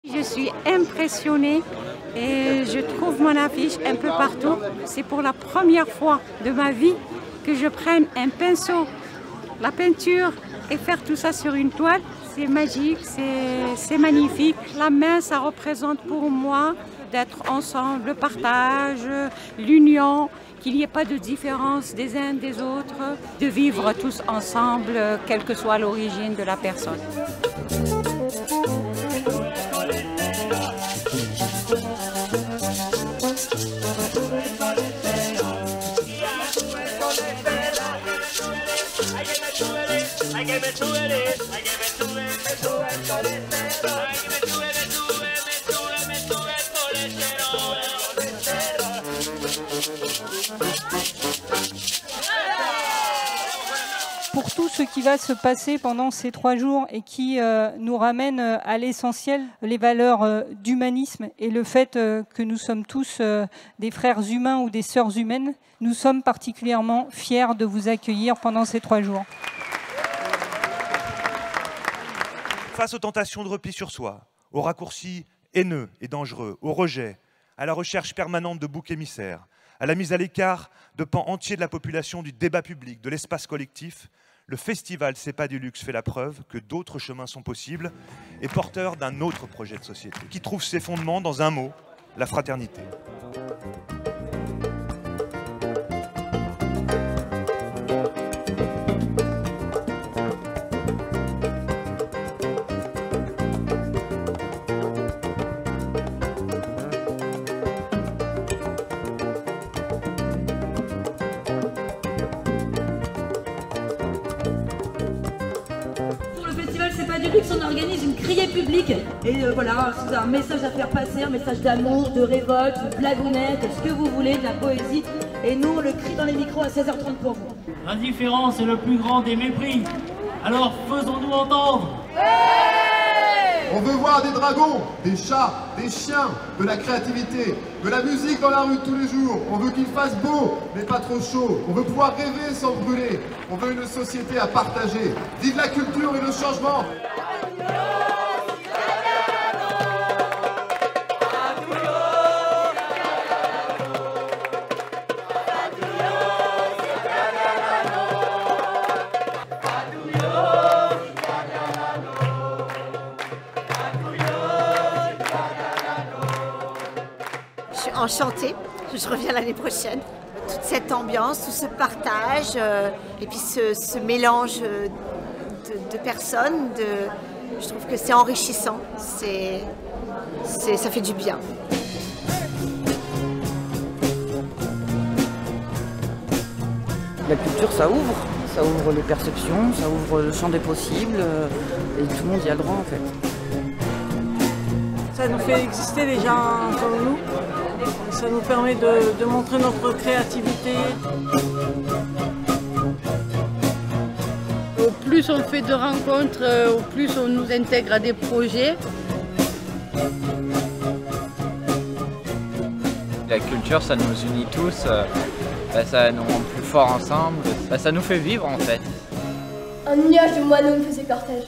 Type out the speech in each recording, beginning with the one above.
Je suis impressionnée et je trouve mon affiche un peu partout. C'est pour la première fois de ma vie que je prenne un pinceau, la peinture et faire tout ça sur une toile. C'est magique, c'est magnifique. La main, ça représente pour moi d'être ensemble, le partage, l'union, qu'il n'y ait pas de différence des uns des autres, de vivre tous ensemble, quelle que soit l'origine de la personne. Pour tout ce qui va se passer pendant ces 3 jours et qui nous ramène à l'essentiel, les valeurs d'humanisme et le fait que nous sommes tous des frères humains ou des sœurs humaines, nous sommes particulièrement fiers de vous accueillir pendant ces 3 jours. Face aux tentations de repli sur soi, aux raccourcis haineux et dangereux, au rejet, à la recherche permanente de boucs émissaires, à la mise à l'écart de pans entiers de la population du débat public, de l'espace collectif, le festival C'est pas du luxe fait la preuve que d'autres chemins sont possibles et porteur d'un autre projet de société qui trouve ses fondements dans un mot, la fraternité. C'est pas du luxe, on organise une criée publique et voilà, c'est un message à faire passer, un message d'amour, de révolte, de blagounette, ce que vous voulez, de la poésie, et nous on le crie dans les micros à 16h30 pour vous. L'indifférence est le plus grand des mépris, alors faisons-nous entendre. On veut voir des dragons, des chats, des chiens, de la créativité, de la musique dans la rue tous les jours. On veut qu'il fasse beau, mais pas trop chaud. On veut pouvoir rêver sans brûler. On veut une société à partager. Vive la culture et le changement. Je suis enchantée, je reviens l'année prochaine. Toute cette ambiance, tout ce partage et puis ce mélange de personnes, je trouve que c'est enrichissant, ça fait du bien. La culture, ça ouvre les perceptions, ça ouvre le champ des possibles et tout le monde y a le droit en fait. Ça nous fait exister les gens comme nous, ça nous permet de montrer notre créativité. Au plus on fait de rencontres, au plus on nous intègre à des projets. La culture, ça nous unit tous, ça nous rend plus forts ensemble, ça nous fait vivre en fait. Un nuage de moineaux me faisait cortège,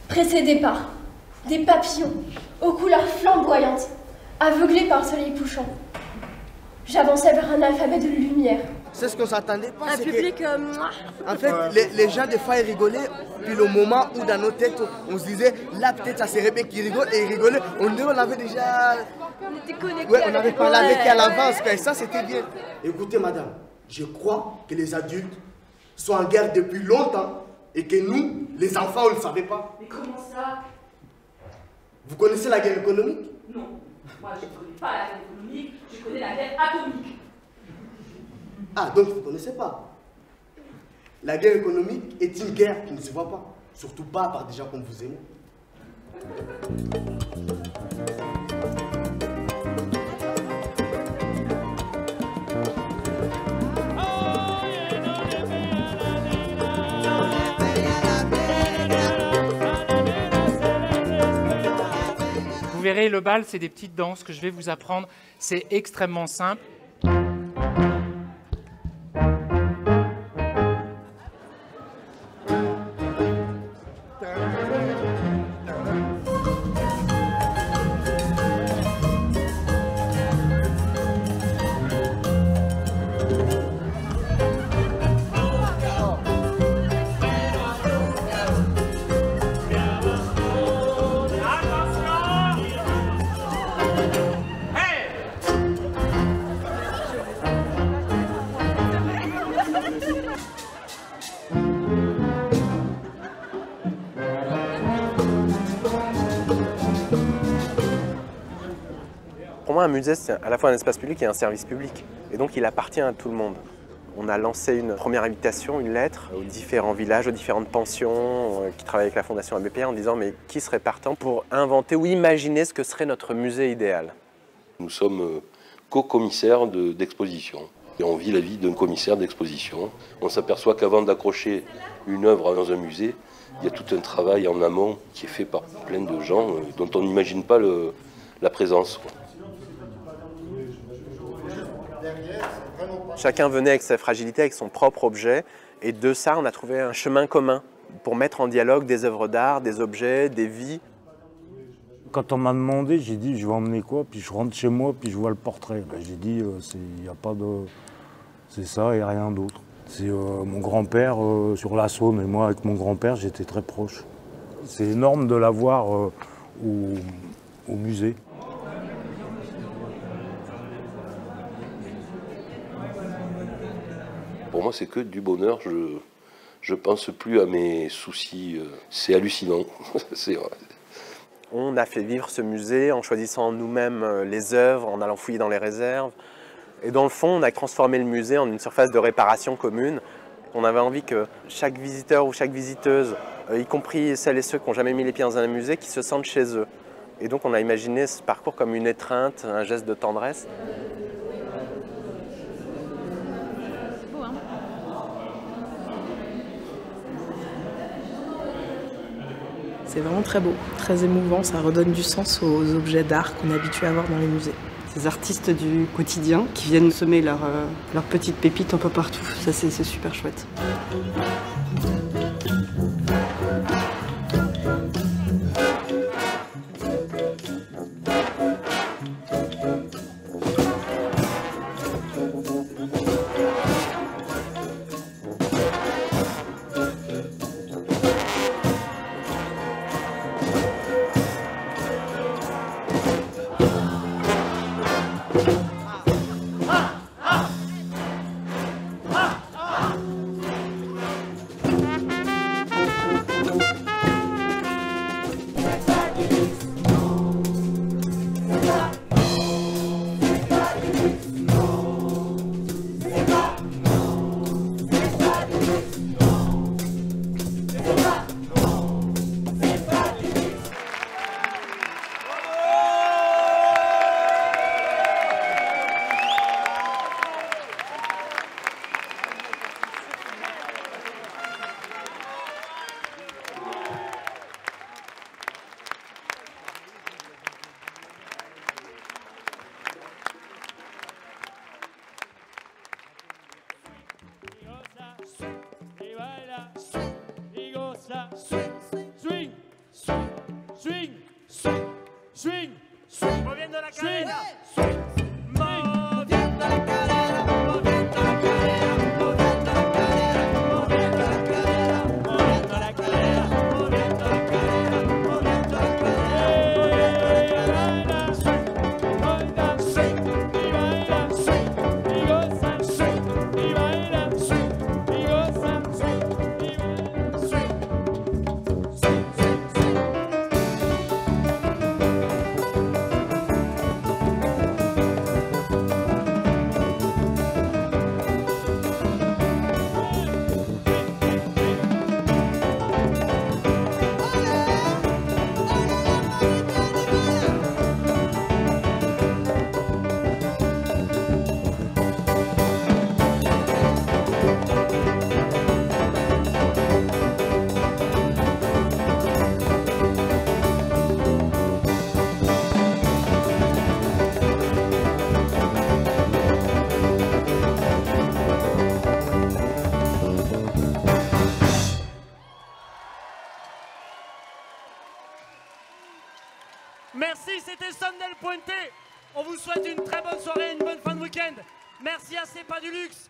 précédé par des papillons aux couleurs flamboyantes, aveuglés par le soleil couchant. J'avançais vers un alphabet de lumière. C'est ce qu'on s'attendait pas. Un public... En fait, les gens des fois ils rigolaient, puis le moment où dans nos têtes on se disait, là peut-être ça serait bien qu'ils rigolent, et ils rigolaient, on avait déjà... On était connectés. Ouais, on avait parlé avec à l'avance, et ça c'était bien. Écoutez madame, je crois que les adultes sont en guerre depuis longtemps, et que nous, les enfants, on ne le savait pas. Mais comment ça? Vous connaissez la guerre économique? Non, moi je ne connais pas la guerre économique, je connais la guerre atomique. Ah, donc vous ne connaissez pas. La guerre économique est une guerre qui ne se voit pas, surtout pas par des gens comme vous et moi. Vous verrez, le bal, c'est des petites danses que je vais vous apprendre. C'est extrêmement simple. moi, un musée, c'est à la fois un espace public et un service public. Et donc, il appartient à tout le monde. On a lancé une première invitation, une lettre, aux différents villages, aux différentes pensions qui travaillent avec la Fondation Abbé Pierre en disant mais qui serait partant pour inventer ou imaginer ce que serait notre musée idéal. Nous sommes co-commissaires d'exposition. Et on vit la vie d'un commissaire d'exposition. On s'aperçoit qu'avant d'accrocher une œuvre dans un musée, il y a tout un travail en amont qui est fait par plein de gens dont on n'imagine pas la présence. Chacun venait avec sa fragilité, avec son propre objet, et de ça, on a trouvé un chemin commun pour mettre en dialogue des œuvres d'art, des objets, des vies. Quand on m'a demandé, j'ai dit je vais emmener quoi, puis je rentre chez moi, puis je vois le portrait. Ben, j'ai dit il n'y a pas de... c'est ça et rien d'autre. C'est mon grand-père sur la Saône, et moi avec mon grand-père j'étais très proche. C'est énorme de l'avoir au musée. Pour moi, c'est que du bonheur. Je pense plus à mes soucis. C'est hallucinant. On a fait vivre ce musée en choisissant nous-mêmes les œuvres, en allant fouiller dans les réserves. Et dans le fond, on a transformé le musée en une surface de réparation commune. On avait envie que chaque visiteur ou chaque visiteuse, y compris celles et ceux qui n'ont jamais mis les pieds dans un musée, qui se sentent chez eux. Et donc on a imaginé ce parcours comme une étreinte, un geste de tendresse. C'est vraiment très beau, très émouvant, ça redonne du sens aux objets d'art qu'on est habitué à voir dans les musées. Ces artistes du quotidien qui viennent semer leurs petites pépites un peu partout, ça c'est super chouette. Merci, c'était Sandel Pointé. On vous souhaite une très bonne soirée, une bonne fin de week-end. Merci à C'est pas du luxe.